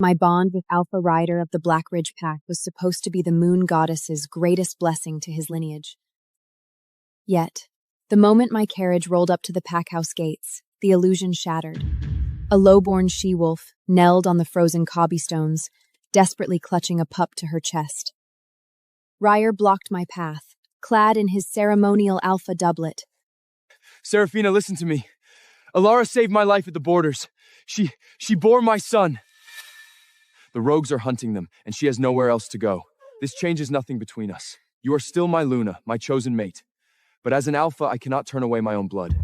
My bond with Alpha Rider of the Black Ridge Pack was supposed to be the moon goddess's greatest blessing to his lineage. Yet, the moment my carriage rolled up to the packhouse gates, the illusion shattered. A low-born she-wolf knelled on the frozen cobblestones, desperately clutching a pup to her chest. Ryer blocked my path, clad in his ceremonial alpha doublet. Serafina, listen to me. Alara saved my life at the borders. She bore my son. The rogues are hunting them, and she has nowhere else to go. This changes nothing between us. You are still my Luna, my chosen mate. But as an alpha, I cannot turn away my own blood.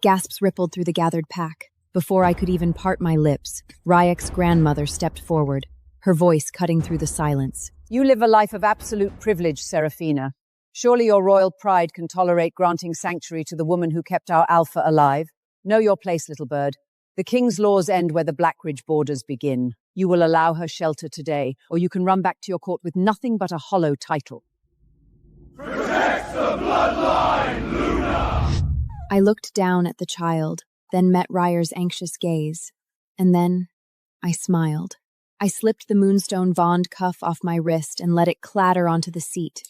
Gasps rippled through the gathered pack. Before I could even part my lips, Ryek's grandmother stepped forward, her voice cutting through the silence. You live a life of absolute privilege, Serafina. Surely your royal pride can tolerate granting sanctuary to the woman who kept our alpha alive. Know your place, little bird. The king's laws end where the Blackridge borders begin. You will allow her shelter today, or you can run back to your court with nothing but a hollow title. Protect the bloodline, Luna! I looked down at the child, then met Ryer's anxious gaze. And then I smiled. I slipped the moonstone Vond cuff off my wrist and let it clatter onto the seat,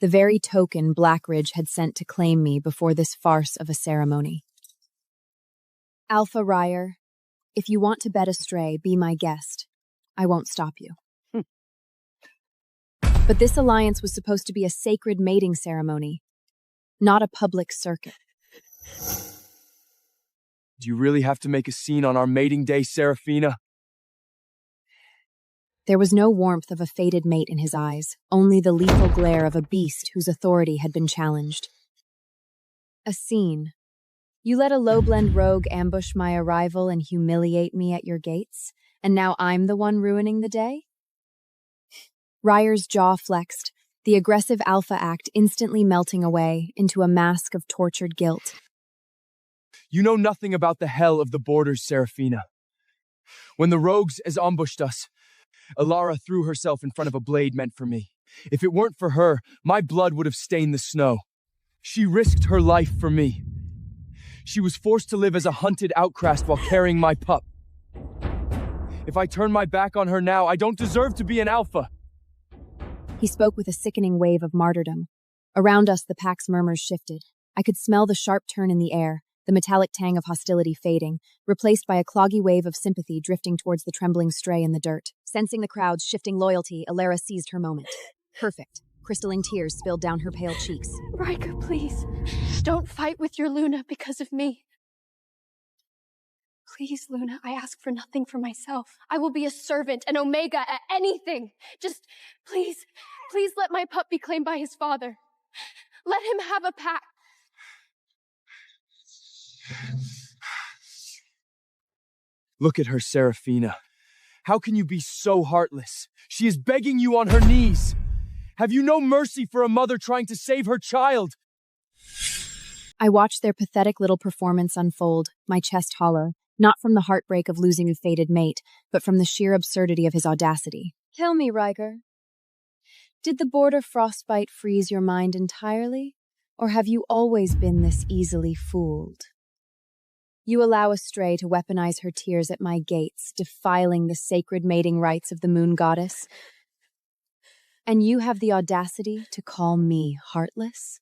the very token Blackridge had sent to claim me before this farce of a ceremony. Alpha Ryer, if you want to bet astray, be my guest. I won't stop you. But this alliance was supposed to be a sacred mating ceremony, not a public circuit. Do you really have to make a scene on our mating day, Serafina? There was no warmth of a fated mate in his eyes, only the lethal glare of a beast whose authority had been challenged. A scene. You let a low-blend rogue ambush my arrival and humiliate me at your gates, and now I'm the one ruining the day? Ryer's jaw flexed, the aggressive alpha act instantly melting away into a mask of tortured guilt. You know nothing about the hell of the borders, Serafina. When the rogues has ambushed us, Alara threw herself in front of a blade meant for me. If it weren't for her, my blood would have stained the snow. She risked her life for me. She was forced to live as a hunted outcast while carrying my pup. If I turn my back on her now, I don't deserve to be an alpha. He spoke with a sickening wave of martyrdom. Around us, the pack's murmurs shifted. I could smell the sharp turn in the air, the metallic tang of hostility fading, replaced by a cloggy wave of sympathy drifting towards the trembling stray in the dirt. Sensing the crowd's shifting loyalty, Elena seized her moment. Perfect. Crystalline tears spilled down her pale cheeks. Riker, please, don't fight with your Luna because of me. Please, Luna, I ask for nothing for myself. I will be a servant, an Omega, anything. Just, please let my pup be claimed by his father. Let him have a pack. Look at her, Serafina. How can you be so heartless? She is begging you on her knees. Have you no mercy for a mother trying to save her child? I watched their pathetic little performance unfold, my chest hollow, not from the heartbreak of losing a fated mate, but from the sheer absurdity of his audacity. Tell me, Riker, did the border frostbite freeze your mind entirely, or have you always been this easily fooled? You allow a stray to weaponize her tears at my gates, defiling the sacred mating rites of the moon goddess. And you have the audacity to call me heartless?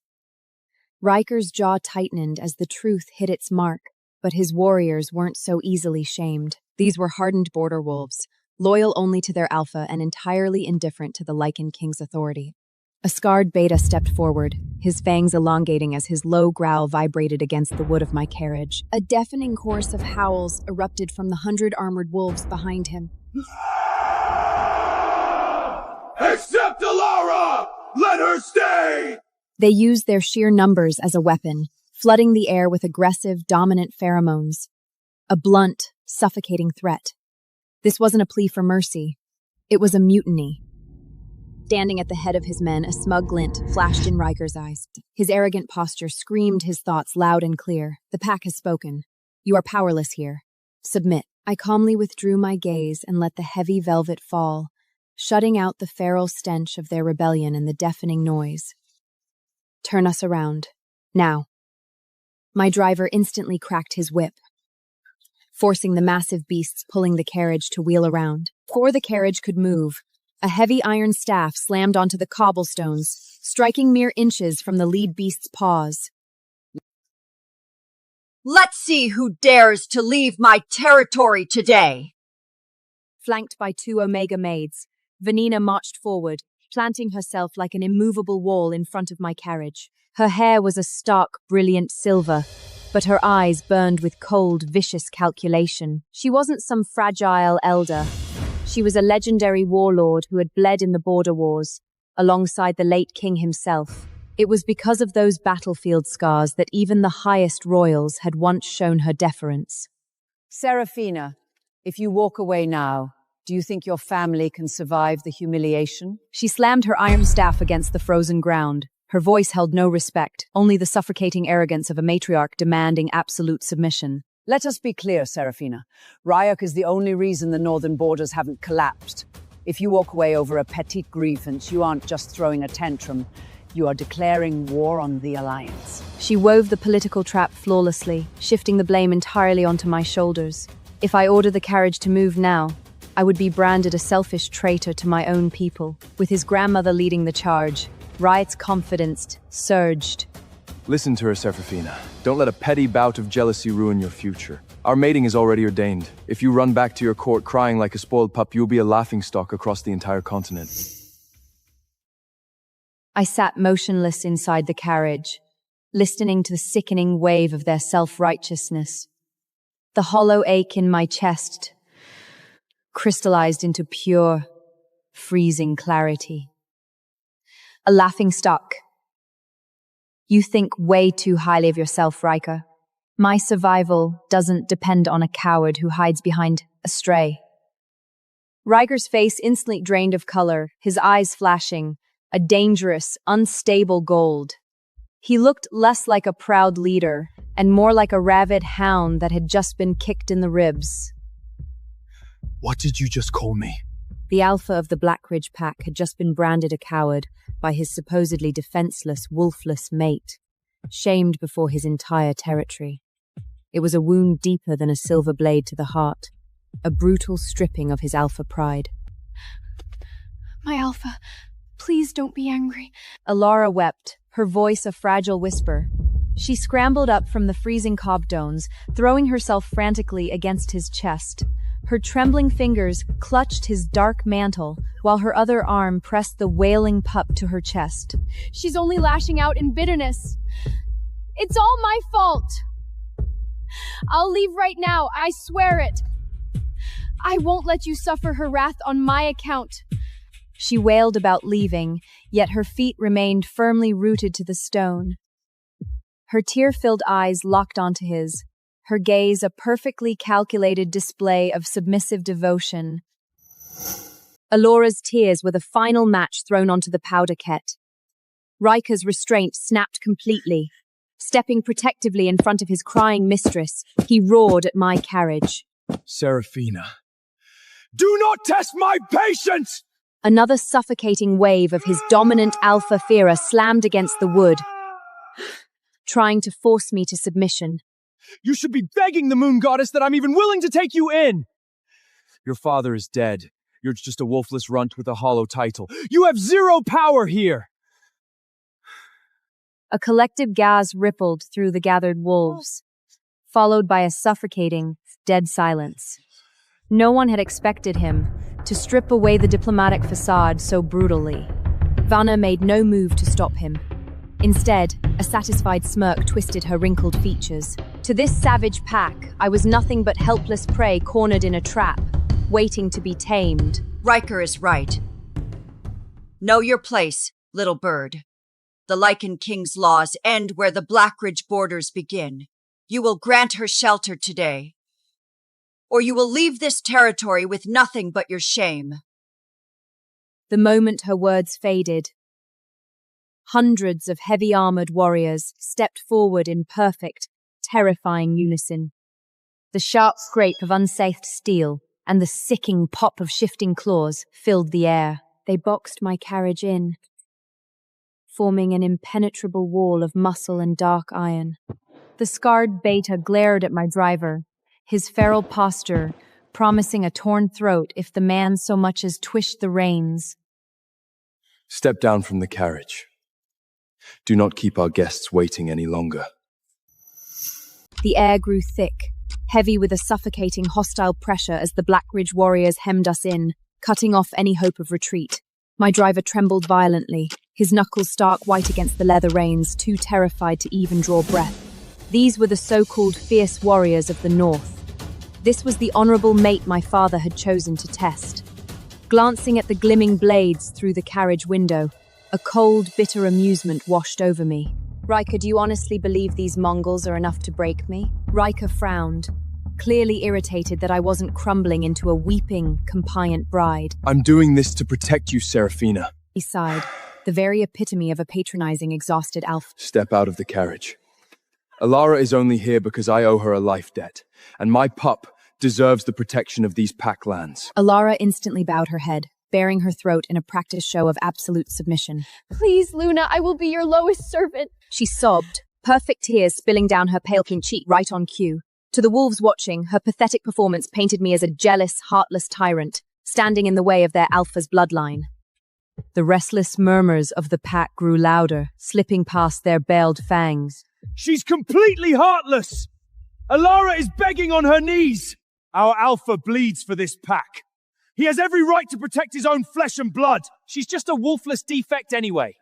Riker's jaw tightened as the truth hit its mark, but his warriors weren't so easily shamed. These were hardened border wolves, loyal only to their alpha and entirely indifferent to the Lycan King's authority. A scarred beta stepped forward, his fangs elongating as his low growl vibrated against the wood of my carriage. A deafening chorus of howls erupted from the 100 armored wolves behind him. Accept Alara! Let her stay! They used their sheer numbers as a weapon, flooding the air with aggressive, dominant pheromones. A blunt, suffocating threat. This wasn't a plea for mercy. It was a mutiny. Standing at the head of his men, a smug glint flashed in Riker's eyes. His arrogant posture screamed his thoughts loud and clear. The pack has spoken. You are powerless here. Submit. I calmly withdrew my gaze and let the heavy velvet fall, shutting out the feral stench of their rebellion and the deafening noise. Turn us around. Now. My driver instantly cracked his whip. forcing the massive beasts pulling the carriage to wheel around. Before the carriage could move, a heavy iron staff slammed onto the cobblestones, striking mere inches from the lead beast's paws. Let's see who dares to leave my territory today! Flanked by 2 Omega maids, Vanina marched forward, planting herself like an immovable wall in front of my carriage. Her hair was a stark, brilliant silver, but her eyes burned with cold, vicious calculation. She wasn't some fragile elder. She was a legendary warlord who had bled in the border wars, alongside the late king himself. It was because of those battlefield scars that even the highest royals had once shown her deference. Serafina, if you walk away now, do you think your family can survive the humiliation? She slammed her iron staff against the frozen ground. Her voice held no respect, only the suffocating arrogance of a matriarch demanding absolute submission. Let us be clear, Serafina. Ryuk is the only reason the northern borders haven't collapsed. If you walk away over a petite grievance, you aren't just throwing a tantrum. You are declaring war on the Alliance. She wove the political trap flawlessly, shifting the blame entirely onto my shoulders. If I order the carriage to move now, I would be branded a selfish traitor to my own people. With his grandmother leading the charge, Riot's confidence surged. Listen to her, Serafina. Don't let a petty bout of jealousy ruin your future. Our mating is already ordained. If you run back to your court crying like a spoiled pup, you'll be a laughingstock across the entire continent. I sat motionless inside the carriage, listening to the sickening wave of their self-righteousness. The hollow ache in my chest crystallized into pure, freezing clarity. A laughingstock. You think way too highly of yourself, Riker. My survival doesn't depend on a coward who hides behind a stray. Riker's face instantly drained of color, his eyes flashing, a dangerous, unstable gold. He looked less like a proud leader and more like a rabid hound that had just been kicked in the ribs. What did you just call me? The alpha of the Blackridge pack had just been branded a coward by his supposedly defenseless, wolfless mate, shamed before his entire territory. It was a wound deeper than a silver blade to the heart, a brutal stripping of his alpha pride. My alpha, please don't be angry. Alara wept, her voice a fragile whisper. She scrambled up from the freezing cobstones, throwing herself frantically against his chest. Her trembling fingers clutched his dark mantle, while her other arm pressed the wailing pup to her chest. She's only lashing out in bitterness. It's all my fault. I'll leave right now, I swear it. I won't let you suffer her wrath on my account. She wailed about leaving, yet her feet remained firmly rooted to the stone. Her tear-filled eyes locked onto his, her gaze a perfectly calculated display of submissive devotion. Alora's tears were the final match thrown onto the powder ket. Riker's restraint snapped completely. Stepping protectively in front of his crying mistress, he roared at my carriage. Serafina, do not test my patience! Another suffocating wave of his dominant alpha Freya slammed against the wood, trying to force me to submission. You should be begging the moon goddess that I'm even willing to take you in! Your father is dead. You're just a wolfless runt with a hollow title. You have zero power here! A collective gasp rippled through the gathered wolves, followed by a suffocating, dead silence. No one had expected him to strip away the diplomatic facade so brutally. Vanna made no move to stop him. Instead, a satisfied smirk twisted her wrinkled features. To this savage pack, I was nothing but helpless prey cornered in a trap, waiting to be tamed. Riker is right. Know your place, little bird. The Lycan King's laws end where the Blackridge borders begin. You will grant her shelter today, or you will leave this territory with nothing but your shame. The moment her words faded, hundreds of heavy-armored warriors stepped forward in perfect, terrifying unison. The sharp scrape of unsathed steel and the sicking pop of shifting claws filled the air. They boxed my carriage in, forming an impenetrable wall of muscle and dark iron. The scarred beta glared at my driver, his feral posture promising a torn throat if the man so much as twished the reins. Step down from the carriage. Do not keep our guests waiting any longer. The air grew thick, heavy with a suffocating hostile pressure as the Blackridge warriors hemmed us in, cutting off any hope of retreat. My driver trembled violently, his knuckles stark white against the leather reins, too terrified to even draw breath. These were the so-called fierce warriors of the north. This was the honorable mate my father had chosen to test. Glancing at the glimmering blades through the carriage window, a cold, bitter amusement washed over me. Riker, do you honestly believe these Mongols are enough to break me? Riker frowned, clearly irritated that I wasn't crumbling into a weeping, compliant bride. I'm doing this to protect you, Serafina. He sighed, the very epitome of a patronizing, exhausted elf. Step out of the carriage. Alara is only here because I owe her a life debt, and my pup deserves the protection of these pack lands. Alara instantly bowed her head, baring her throat in a practiced show of absolute submission. Please, Luna, I will be your lowest servant. She sobbed, perfect tears spilling down her pale pink cheek right on cue. To the wolves watching, her pathetic performance painted me as a jealous, heartless tyrant, standing in the way of their alpha's bloodline. The restless murmurs of the pack grew louder, slipping past their baled fangs. She's completely heartless! Alara is begging on her knees! Our alpha bleeds for this pack. He has every right to protect his own flesh and blood. She's just a wolfless defect anyway.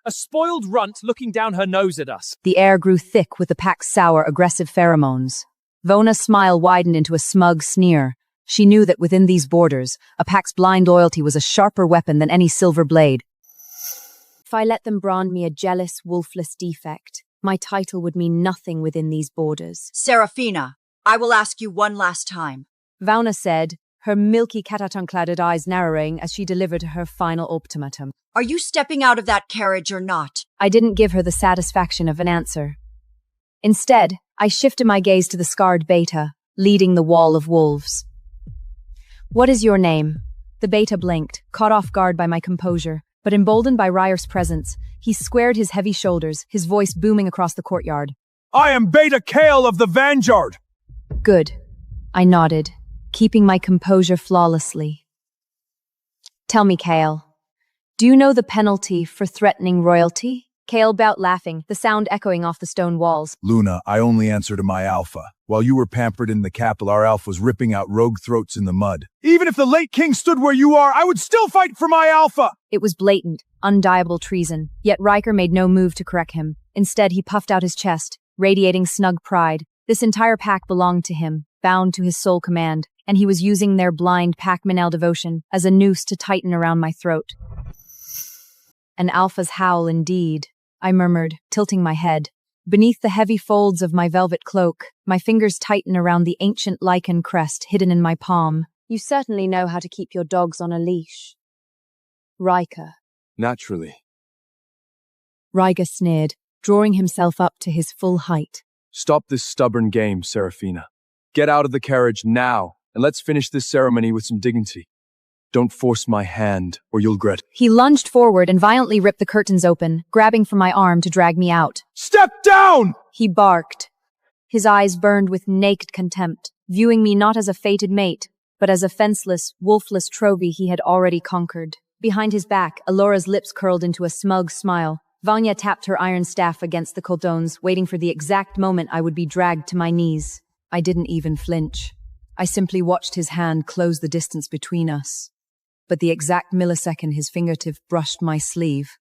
A spoiled runt looking down her nose at us. The air grew thick with the pack's sour, aggressive pheromones. Vona's smile widened into a smug sneer. She knew that within these borders, a pack's blind loyalty was a sharper weapon than any silver blade. If I let them brand me a jealous, wolfless defect, my title would mean nothing within these borders. Serafina, I will ask you one last time. Vona said, her milky cataton-cladded eyes narrowing as she delivered her final ultimatum. Are you stepping out of that carriage or not? I didn't give her the satisfaction of an answer. Instead, I shifted my gaze to the scarred beta, leading the wall of wolves. What is your name? The beta blinked, caught off guard by my composure, but emboldened by Ryer's presence, he squared his heavy shoulders, his voice booming across the courtyard. I am Beta Kale of the Vanguard! Good. I nodded, keeping my composure flawlessly. Tell me, Kale, do you know the penalty for threatening royalty? Kale bowed laughing, the sound echoing off the stone walls. Luna, I only answer to my alpha. While you were pampered in the capital, our alpha was ripping out rogue throats in the mud. Even if the late king stood where you are, I would still fight for my alpha! It was blatant, undeniable treason, yet Riker made no move to correct him. Instead, he puffed out his chest, radiating snug pride. This entire pack belonged to him, bound to his sole command, and he was using their blind pack-manel devotion as a noose to tighten around my throat. An alpha's howl indeed, I murmured, tilting my head. Beneath the heavy folds of my velvet cloak, my fingers tighten around the ancient lichen crest hidden in my palm. You certainly know how to keep your dogs on a leash. Riker. Naturally. Riker sneered, drawing himself up to his full height. Stop this stubborn game, Serafina. Get out of the carriage now, and let's finish this ceremony with some dignity. Don't force my hand, or you'll regret. He lunged forward and violently ripped the curtains open, grabbing for my arm to drag me out. Step down! He barked. His eyes burned with naked contempt, viewing me not as a fated mate, but as a fenceless, wolfless trophy he had already conquered. Behind his back, Alora's lips curled into a smug smile. Vanya tapped her iron staff against the cordons, waiting for the exact moment I would be dragged to my knees. I didn't even flinch. I simply watched his hand close the distance between us. But the exact millisecond his fingertip brushed my sleeve,